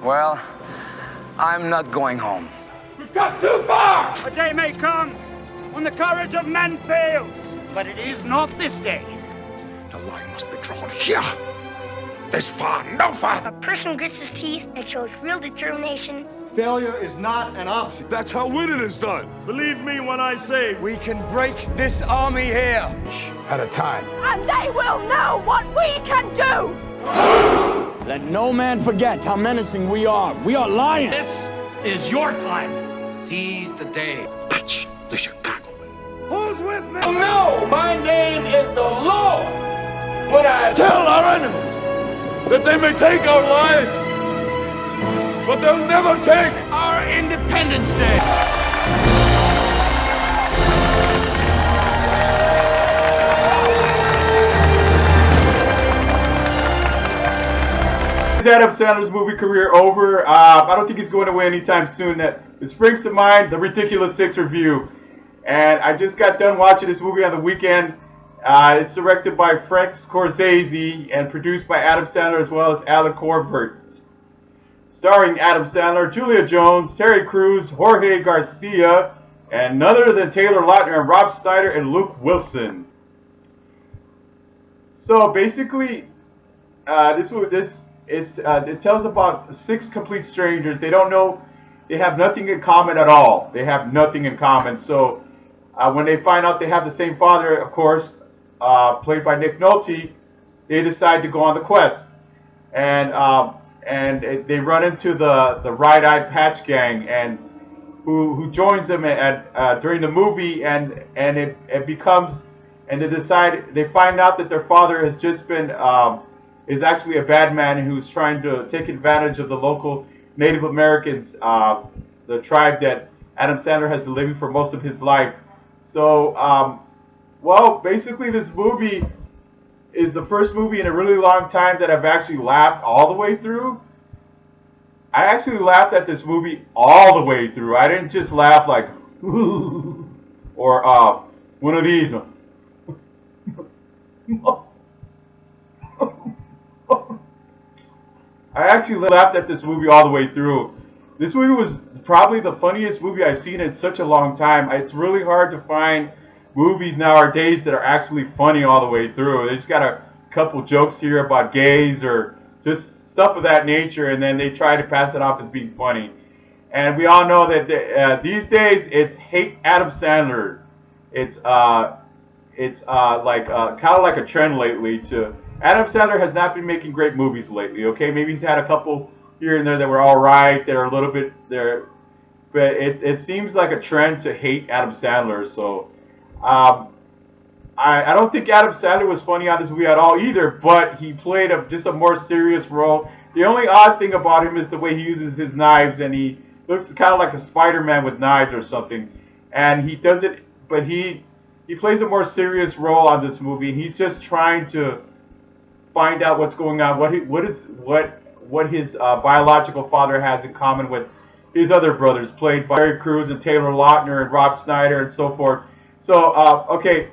Well, I'm not going home. We've got too far! A day may come when the courage of men fails, but it is not this day. The line must be drawn here. This far, no farther. A person grits his teeth and shows real determination. Failure is not an option. That's how winning is done. Believe me when I say We can break this army here. At a time. And they will know what we can do! Let no man forget how menacing we are. We are lions. this is your time. Seize the day. That's the Chicago way. Who's with me? No, my name is the Lord. When I tell our enemies that they may take our lives, but they'll never take our Independence Day. Is Adam Sandler's movie career over? I don't think he's going away anytime soon. This brings to mind The Ridiculous Six review. And I just got done watching this movie on the weekend. It's directed by Frank Scorsese and produced by Adam Sandler as well as Alan Corbett. Starring Adam Sandler, Julia Jones, Terry Crews, Jorge Garcia, and none other than Taylor Lautner, and Rob Schneider, and Luke Wilson. So basically, it tells about six complete strangers. They don't know, they have nothing in common at all. They have nothing in common. So when they find out they have the same father, of course, played by Nick Nolte, they decide to go on the quest. And they run into the Ride-Eye Patch Gang, and who joins them during the movie, and it becomes, and they find out that their father has just been is actually a bad man who's trying to take advantage of the local Native Americans, the tribe that Adam Sandler has been living for most of his life. So, well, basically this movie is the first movie in a really long time that I've actually laughed all the way through. I actually laughed at this movie all the way through. I didn't just laugh like, or one of these. I actually laughed at this movie all the way through. This movie was probably the funniest movie I've seen in such a long time. It's really hard to find movies nowadays that are actually funny all the way through. They just got a couple jokes here about gays or just stuff of that nature, and then they try to pass it off as being funny. And we all know that these days it's hate Adam Sandler. It's kind of like a trend lately. Adam Sandler has not been making great movies lately. Okay, maybe he's had a couple here and there that were all right. They're a little bit there, but it seems like a trend to hate Adam Sandler. So I don't think Adam Sandler was funny on this movie at all either, but he played just a more serious role. The only odd thing about him is the way he uses his knives, and he looks kind of like a Spider-Man with knives or something. And he does it, but he plays a more serious role on this movie, and he's just trying to find out what's going on, what his biological father has in common with his other brothers, played by Terry Crews and Taylor Lautner and Rob Schneider and so forth. So, okay,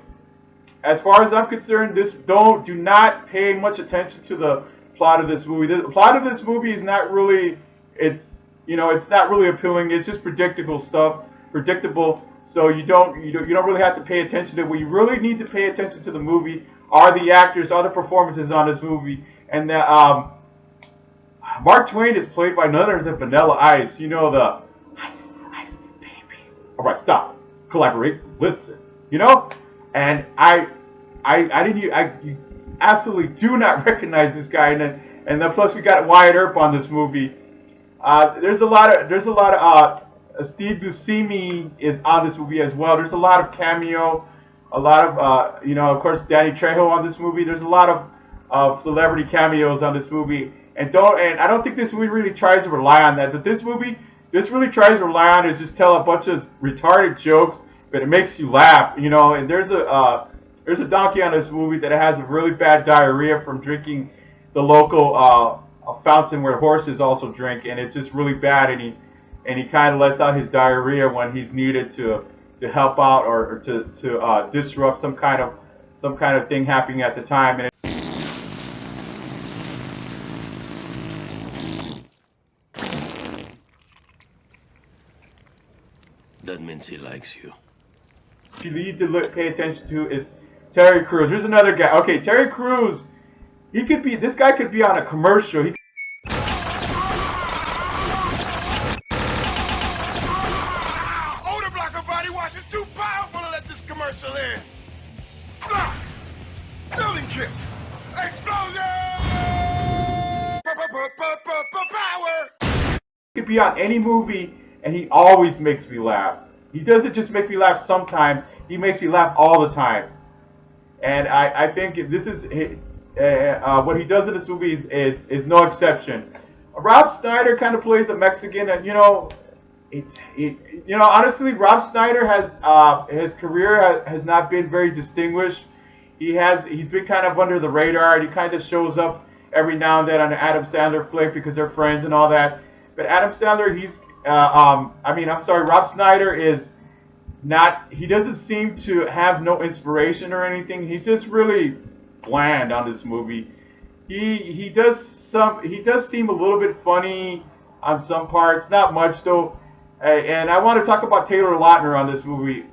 as far as I'm concerned, do not pay much attention to the plot of this movie. The plot of this movie is not really, it's not really appealing. It's just predictable stuff, so you don't really have to pay attention to it. What you really need to pay attention to the movie are the actors, are the performances on this movie, and Mark Twain is played by none other than Vanilla Ice. You know, the ice, baby. All right, stop, collaborate, listen. You know, and I you absolutely do not recognize this guy, and then plus we got Wyatt Earp on this movie. There's a lot of Steve Buscemi is on this movie as well. There's a lot of cameo, a lot of of course Danny Trejo on this movie. There's a lot of celebrity cameos on this movie, and I don't think this movie really tries to rely on that. But this really tries to rely on is just tell a bunch of retarded jokes, but it makes you laugh, And there's a donkey on this movie that has a really bad diarrhea from drinking the local fountain where horses also drink, and it's just really bad. And he kind of lets out his diarrhea when he's needed to help out or to disrupt some kind of thing happening at the time. And That means he likes you. You need to pay attention to is Terry Crews. Here's another guy. Okay, Terry Crews. This guy could be on a commercial. Older blocker body wash is too powerful to let this commercial in. Block. Building kick. Explosion. Power. He could be on any movie, and he always makes me laugh. He doesn't just make me laugh sometimes. He makes me laugh all the time. And I think this is what he does in this movie is no exception. Rob Schneider kind of plays a Mexican, and honestly, Rob Schneider has his career has not been very distinguished. He's been kind of under the radar, and he kind of shows up every now and then on an Adam Sandler flick because they're friends and all that. But Adam Sandler, Rob Schneider is not. He doesn't seem to have no inspiration or anything. He's just really bland on this movie. He does seem a little bit funny on some parts, not much though. And I want to talk about Taylor Lautner on this movie.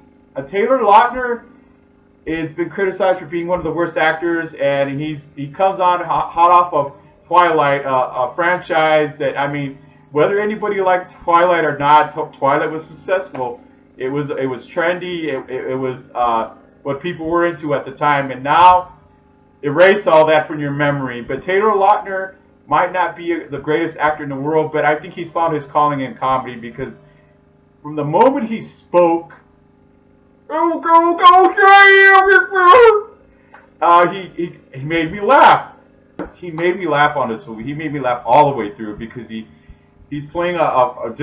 Taylor Lautner has been criticized for being one of the worst actors, and he comes on hot off of Twilight, a franchise that, whether anybody likes Twilight or not, Twilight was successful. It was trendy. It was what people were into at the time, and now erase all that from your memory. But Taylor Lautner might not be the greatest actor in the world, but I think he's found his calling in comedy, because from the moment he spoke, he made me laugh. He made me laugh on this movie. He made me laugh all the way through, because he's playing a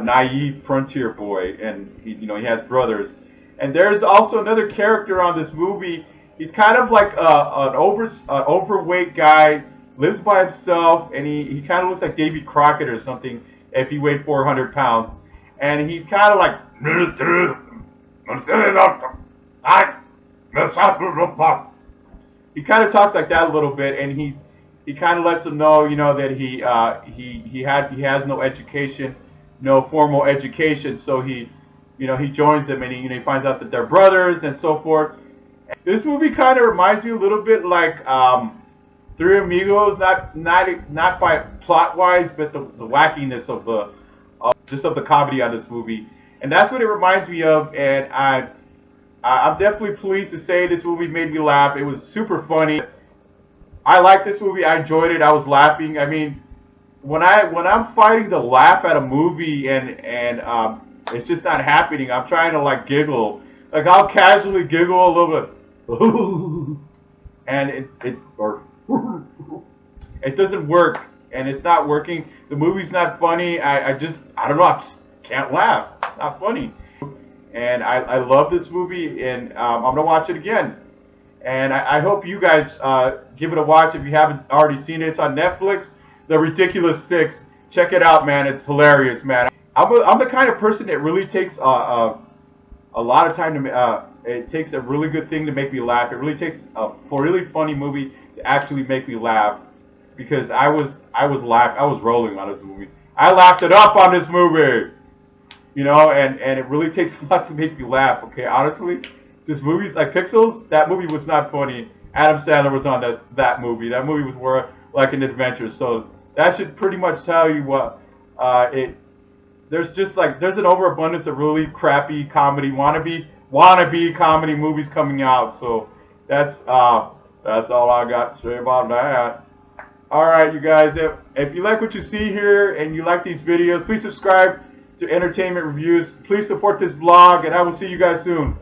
naive frontier boy, and he has brothers. And there's also another character on this movie. He's kind of like an overweight guy, lives by himself, and he kind of looks like Davy Crockett or something if he weighed 400 pounds. And he's kind of like, he kind of talks like that a little bit, and he kind of lets them know, that he has no education, no formal education. So he joins them, and he finds out that they're brothers and so forth. This movie kind of reminds me a little bit like Three Amigos, not by plot wise, but the wackiness of the comedy on this movie, and that's what it reminds me of. And I'm definitely pleased to say this movie made me laugh. It was super funny. I liked this movie. I enjoyed it. I was laughing. When I'm fighting to laugh at a movie and it's just not happening, I'm trying to like giggle. Like I'll casually giggle a little bit, and it doesn't work, and it's not working. The movie's not funny. I don't know. I just can't laugh. It's not funny. And I love this movie, and I'm gonna watch it again. And I hope you guys give it a watch if you haven't already seen it. It's on Netflix. The Ridiculous Six. Check it out, man. It's hilarious, man. I'm the kind of person that really takes a lot of time to. It takes a really good thing to make me laugh. It really takes a really funny movie to actually make me laugh, because I was rolling on this movie. I laughed it up on this movie, and it really takes a lot to make me laugh. Okay, honestly. This movie's like Pixels. That movie was not funny. Adam Sandler was on that movie. That movie was more like an adventure. So that should pretty much tell you what there's an overabundance of really crappy comedy, wannabe comedy movies coming out. So that's all I got to say about that. All right, you guys. If you like what you see here and you like these videos, please subscribe to Entertainment Reviews. Please support this vlog, and I will see you guys soon.